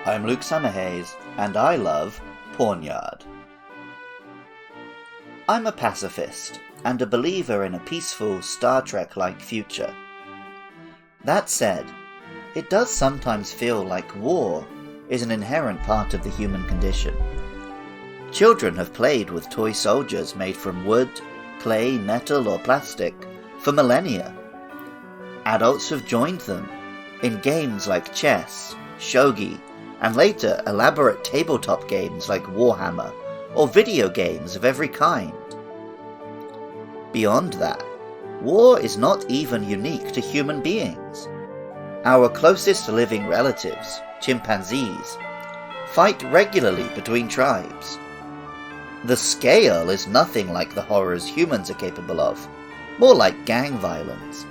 I'm Luke Summerhays, and I love Pawniard. I'm a pacifist, and a believer in a peaceful, Star Trek-like future. That said, it does sometimes feel like war is an inherent part of the human condition. Children have played with toy soldiers made from wood, clay, metal, or plastic for millennia. Adults have joined them in games like chess, shogi, and later elaborate tabletop games like Warhammer, or video games of every kind. Beyond that, war is not even unique to human beings. Our closest living relatives, chimpanzees, fight regularly between tribes. The scale is nothing like the horrors humans are capable of, more like gang violence,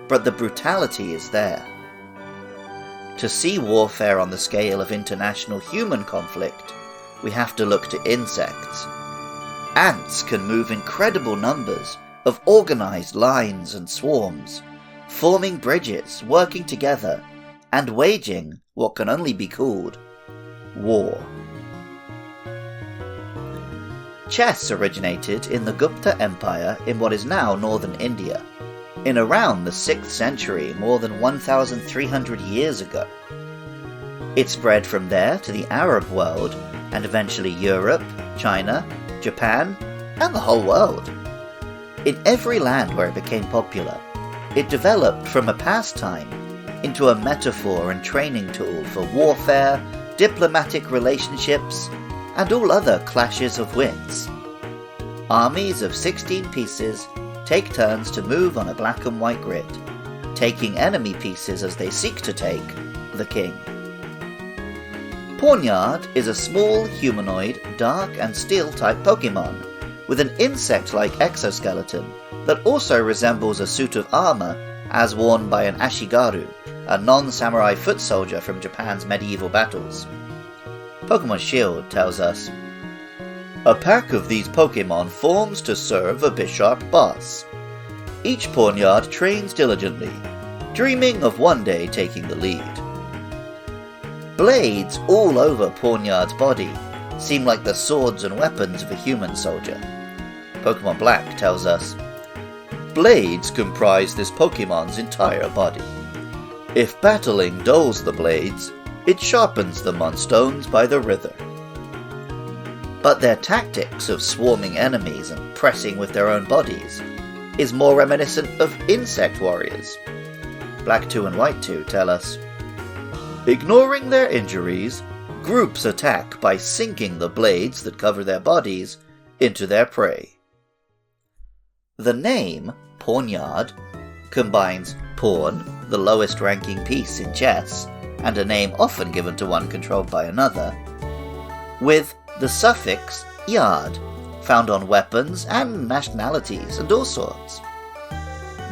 but the brutality is there. To see warfare on the scale of international human conflict, we have to look to insects. Ants can move incredible numbers of organized lines and swarms, forming bridges, working together, and waging what can only be called war. Chess originated in the Gupta Empire in what is now northern India, in around the 6th century, more than 1,300 years ago. It spread from there to the Arab world, and eventually Europe, China, Japan, and the whole world. In every land where it became popular, it developed from a pastime into a metaphor and training tool for warfare, diplomatic relationships, and all other clashes of wits. Armies of 16 pieces take turns to move on a black and white grid, taking enemy pieces as they seek to take the king. Pawniard is a small, humanoid, dark and steel-type Pokémon, with an insect-like exoskeleton that also resembles a suit of armour as worn by an Ashigaru, a non-samurai foot soldier from Japan's medieval battles. Pokémon Shield tells us, "A pack of these Pokémon forms to serve a Bisharp boss. Each Pawniard trains diligently, dreaming of one day taking the lead." Blades all over Pawniard's body seem like the swords and weapons of a human soldier. Pokémon Black tells us, "Blades comprise this Pokémon's entire body. If battling dulls the blades, it sharpens them on stones by the river." But their tactics of swarming enemies and pressing with their own bodies is more reminiscent of insect warriors. Black 2 and White 2 tell us, "Ignoring their injuries, groups attack by sinking the blades that cover their bodies into their prey." The name, Pawniard, combines pawn, the lowest ranking piece in chess, and a name often given to one controlled by another, with the suffix yard, found on weapons and nationalities and all sorts.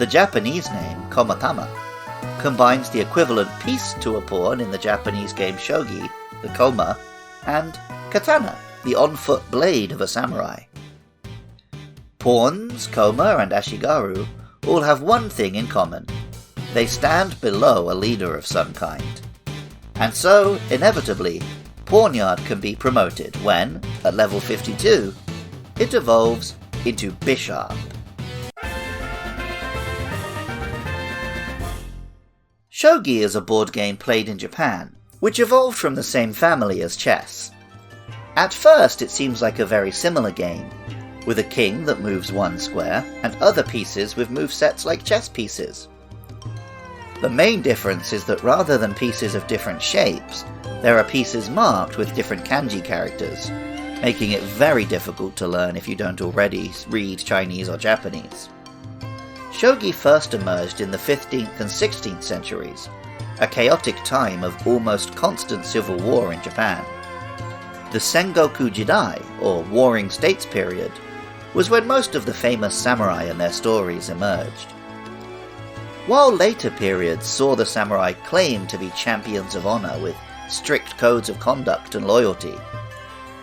The Japanese name, komatama, combines the equivalent piece to a pawn in the Japanese game shogi, the koma, and katana, the on-foot blade of a samurai. Pawns, koma, and ashigaru all have one thing in common. They stand below a leader of some kind. And so, inevitably, Pawniard can be promoted when, at level 52, it evolves into Bisharp. Shogi is a board game played in Japan, which evolved from the same family as chess. At first it seems like a very similar game, with a king that moves one square, and other pieces with movesets like chess pieces. The main difference is that rather than pieces of different shapes, there are pieces marked with different kanji characters, making it very difficult to learn if you don't already read Chinese or Japanese. Shogi first emerged in the 15th and 16th centuries, a chaotic time of almost constant civil war in Japan. The Sengoku Jidai, or Warring States period, was when most of the famous samurai and their stories emerged. While later periods saw the samurai claim to be champions of honor with strict codes of conduct and loyalty,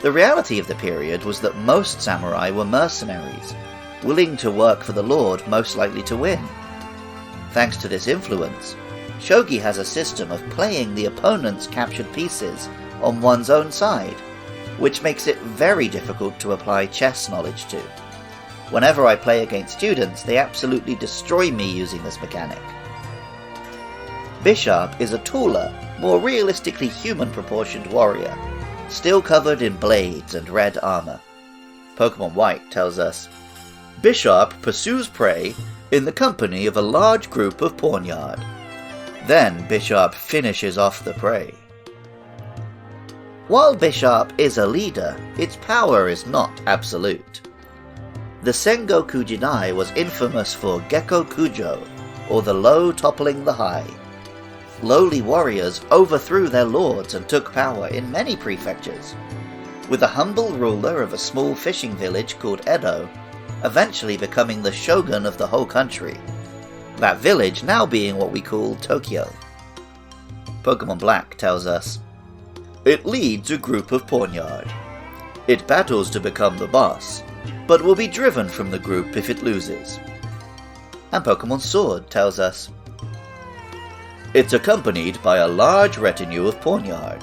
the reality of the period was that most samurai were mercenaries, willing to work for the lord most likely to win. Thanks to this influence, Shogi has a system of playing the opponent's captured pieces on one's own side, which makes it very difficult to apply chess knowledge to. Whenever I play against students, they absolutely destroy me using this mechanic. Bisharp is a taller, more realistically human-proportioned warrior, still covered in blades and red armor. Pokemon White tells us, Bisharp pursues prey in the company of a large group of Pawniard. Then Bisharp finishes off the prey. While Bisharp is a leader, its power is not absolute. The Sengoku Jidai was infamous for Gekko Kujo, or the low toppling the high. Lowly warriors overthrew their lords and took power in many prefectures, with a humble ruler of a small fishing village called Edo eventually becoming the shogun of the whole country, that village now being what we call Tokyo. Pokemon Black tells us, it leads a group of Pawniard. It battles to become the boss, but will be driven from the group if it loses. And Pokemon Sword tells us, it's accompanied by a large retinue of Pawniard.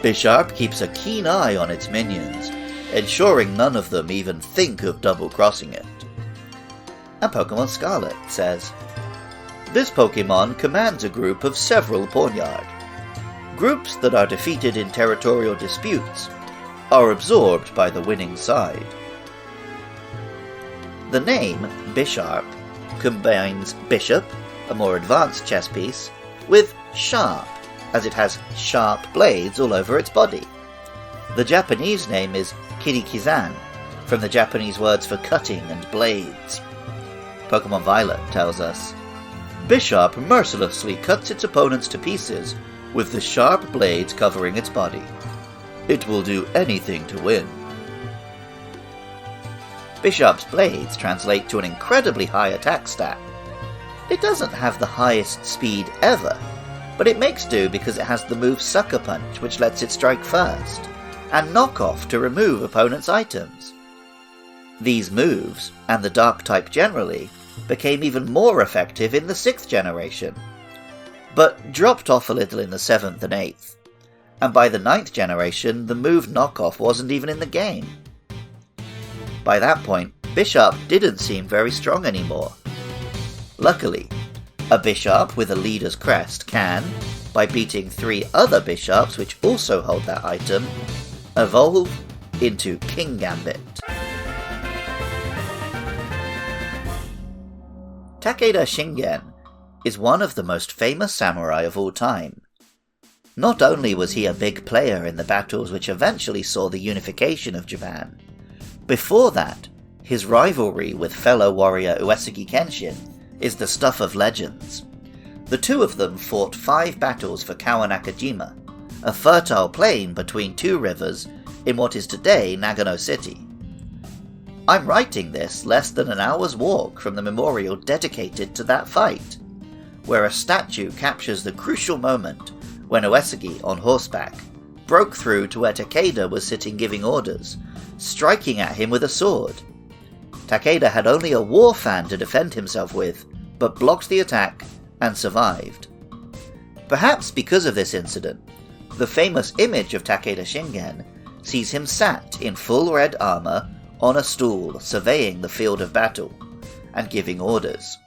Bisharp keeps a keen eye on its minions, ensuring none of them even think of double-crossing it. And Pokemon Scarlet says, this Pokemon commands a group of several Pawniard. Groups that are defeated in territorial disputes are absorbed by the winning side. The name Bisharp combines Bishop, a more advanced chess piece, with Sharp, as it has sharp blades all over its body. The Japanese name is Kirikizan, from the Japanese words for cutting and blades. Pokemon Violet tells us, Bisharp mercilessly cuts its opponents to pieces with the sharp blades covering its body. It will do anything to win. Bisharp's blades translate to an incredibly high attack stat. It doesn't have the highest speed ever, but it makes do because it has the move Sucker Punch, which lets it strike first, and Knock Off to remove opponents' items. These moves, and the Dark type generally, became even more effective in the 6th generation, but dropped off a little in the 7th and 8th, and by the 9th generation the move Knock Off wasn't even in the game. By that point, Bisharp didn't seem very strong anymore. Luckily, a Bisharp with a leader's crest can, by beating 3 other Bisharps which also hold that item, evolve into Kingambit. Takeda Shingen is one of the most famous samurai of all time. Not only was he a big player in the battles which eventually saw the unification of Japan, before that, his rivalry with fellow warrior Uesugi Kenshin is the stuff of legends. The two of them fought 5 battles for Kawanakajima, a fertile plain between 2 rivers in what is today Nagano City. I'm writing this less than an hour's walk from the memorial dedicated to that fight, where a statue captures the crucial moment when Uesugi, on horseback, broke through to where Takeda was sitting giving orders, striking at him with a sword. Takeda had only a war fan to defend himself with, but blocked the attack and survived. Perhaps because of this incident, the famous image of Takeda Shingen sees him sat in full red armor on a stool surveying the field of battle and giving orders.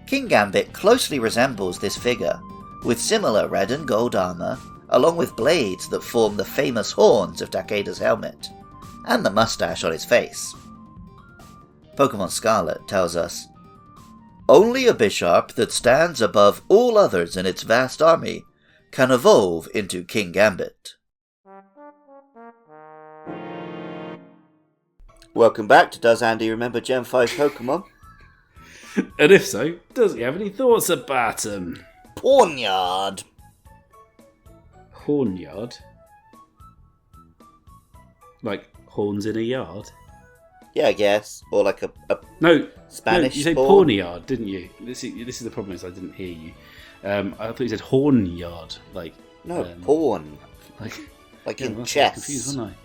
Kingambit closely resembles this figure, with similar red and gold armor, along with blades that form the famous horns of Takeda's helmet, and the mustache on his face. Pokemon Scarlet tells us, only a Bisharp that stands above all others in its vast army can evolve into Kingambit. Welcome back to Does Andy Remember Gen 5 Pokemon? And if so, does he have any thoughts about them? Pawniard! Hornyard? Like horns in a yard? Yeah, I guess. Or like a No, Spanish you said pawn. Pawniard, didn't you? This is the problem, is I didn't hear you. I thought you said hornyard, like... No, pawn. Like yeah, in that's chess. Confused, wasn't I?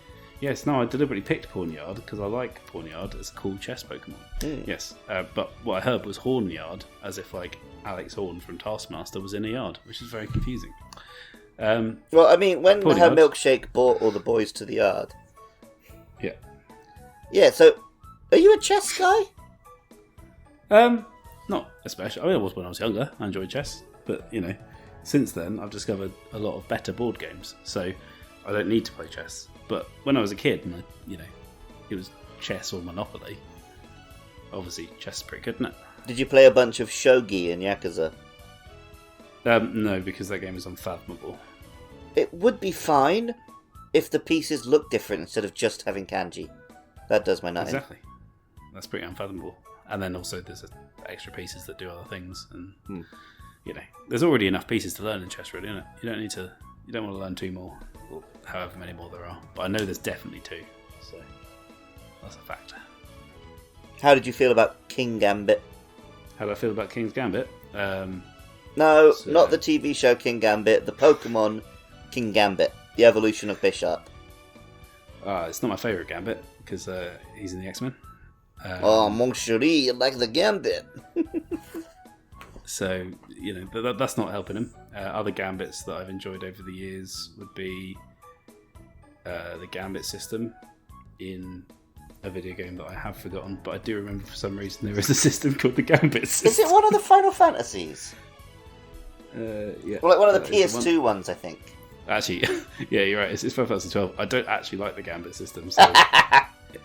Yes, no, I deliberately picked Pawniard because I like Pawniard as a cool chess Pokemon. Yes, but what I heard was Hornyard, as if like Alex Horn from Taskmaster was in a yard, which is very confusing. Well, I mean, when Pawniard. her milkshake brought all the boys to the yard. Yeah. Yeah, so, are you a chess guy? Not especially. I mean, I was when I was younger. I enjoyed chess. But, since then, I've discovered a lot of better board games. So, I don't need to play chess. But when I was a kid, and it was chess or Monopoly. Obviously, chess is pretty good, isn't it? Did you play a bunch of shogi in Yakuza? No, because that game is unfathomable. It would be fine if the pieces looked different instead of just having kanji. That does my nutting. Exactly. That's pretty unfathomable. And then also there's extra pieces that do other things, and there's already enough pieces to learn in chess, really, isn't it? You don't want to learn 2 more, or however many more there are. But I know there's definitely 2, so that's a fact. How did you feel about Kingambit? How do I feel about King's Gambit? No, not the TV show Kingambit, the Pokemon Kingambit, the evolution of Bisharp. It's not my favourite Gambit, because he's in the X-Men. Mon chéri, you like the Gambit. So, that's not helping him. Other Gambits that I've enjoyed over the years would be the Gambit system in a video game that I have forgotten, but I do remember for some reason there is a system called the Gambit system. Is it one of the Final Fantasies? Yeah. Well, like one of the PS2 ones, I think. Actually, yeah, you're right. It's Final Fantasy 12. I don't actually like the Gambit system, so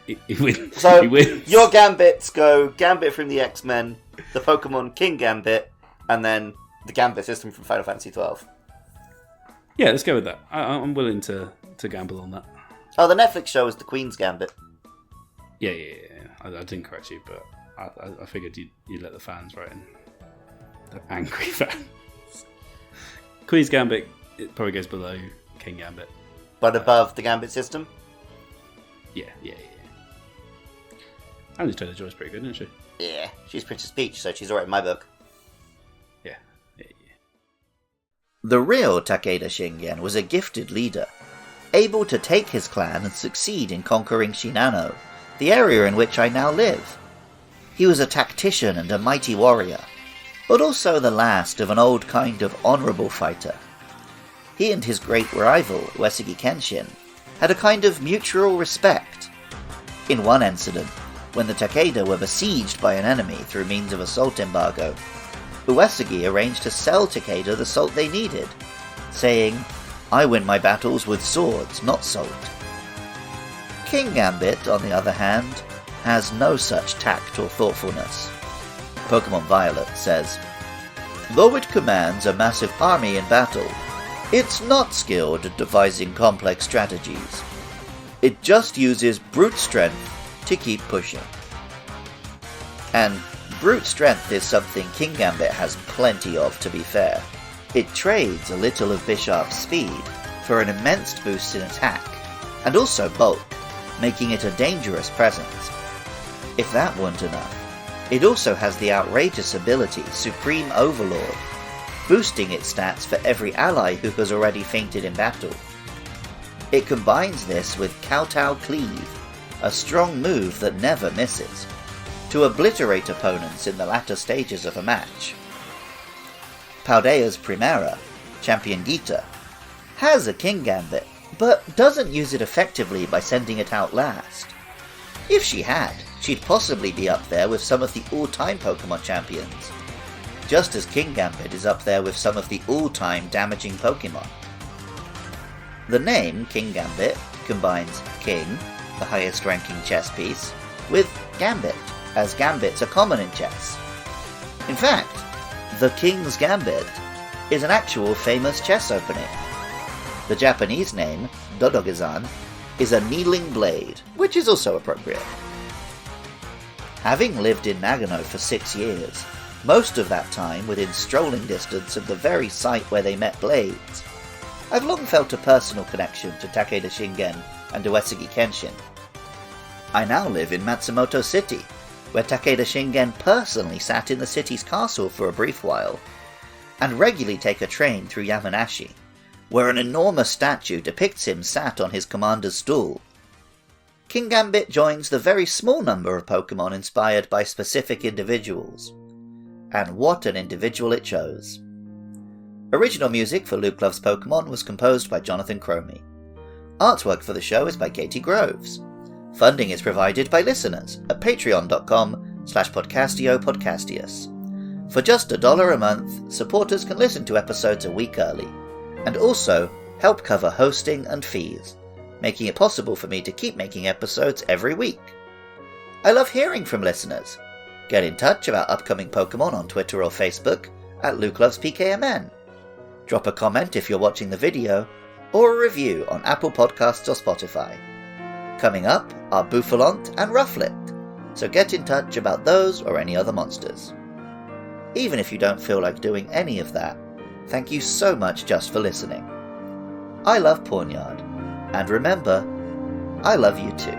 he wins. So he wins. Your Gambits go Gambit from the X-Men, the Pokemon Kingambit, and then the Gambit system from Final Fantasy 12. Yeah, let's go with that. I'm willing to gamble on that. Oh, the Netflix show is the Queen's Gambit. Yeah. I didn't correct you, but I figured you'd let the fans write in. The angry fans. Queen's Gambit, it probably goes below King Gambit. But above the Gambit system? Yeah. Anya Taylor-Joy's pretty good, isn't she? Yeah, she's Princess Peach, so she's alright in my book. Yeah. The real Takeda Shingen was a gifted leader, able to take his clan and succeed in conquering Shinano, the area in which I now live. He was a tactician and a mighty warrior, but also the last of an old kind of honourable fighter. He and his great rival, Uesugi Kenshin, had a kind of mutual respect. In one incident, when the Takeda were besieged by an enemy through means of a salt embargo, Uesugi arranged to sell Takeda the salt they needed, saying, "I win my battles with swords, not salt." Kingambit, on the other hand, has no such tact or thoughtfulness. Pokemon Violet says, "Though it commands a massive army in battle, it's not skilled at devising complex strategies. It just uses brute strength to keep pushing." And brute strength is something Kingambit has plenty of, to be fair. It trades a little of Bisharp's speed for an immense boost in attack, and also bulk, making it a dangerous presence. If that weren't enough, it also has the outrageous ability Supreme Overlord, boosting its stats for every ally who has already fainted in battle. It combines this with Kowtow Cleave, a strong move that never misses, to obliterate opponents in the latter stages of a match. Paldea's Primera, Champion Gita, has a Kingambit, but doesn't use it effectively by sending it out last. If she had, she'd possibly be up there with some of the all-time Pokemon champions, just as Kingambit is up there with some of the all-time damaging Pokemon. The name Kingambit combines King, the highest ranking chess piece, with Gambit, as gambits are common in chess. In fact, the King's Gambit is an actual famous chess opening. The Japanese name, Dodogezan, is a kneeling blade, which is also appropriate. Having lived in Nagano for 6 years, most of that time within strolling distance of the very site where they met blades, I've long felt a personal connection to Takeda Shingen and Uesugi Kenshin. I now live in Matsumoto City, where Takeda Shingen personally sat in the city's castle for a brief while, and regularly take a train through Yamanashi, where an enormous statue depicts him sat on his commander's stool. Kingambit joins the very small number of Pokemon inspired by specific individuals, and what an individual it shows. Original music for Luke Loves Pokemon was composed by Jonathan Cromie. Artwork for the show is by Katie Groves. Funding is provided by listeners at patreon.com/podcastiopodcastius. For just $1 a month, supporters can listen to episodes a week early, and also help cover hosting and fees, making it possible for me to keep making episodes every week. I love hearing from listeners. Get in touch about upcoming Pokemon on Twitter or Facebook at LukeLovesPKMN. Drop a comment if you're watching the video, or a review on Apple Podcasts or Spotify. Coming up are Bouffalont and Rufflet, so get in touch about those or any other monsters. Even if you don't feel like doing any of that, thank you so much just for listening. I love Pawniard, and remember, I love you too.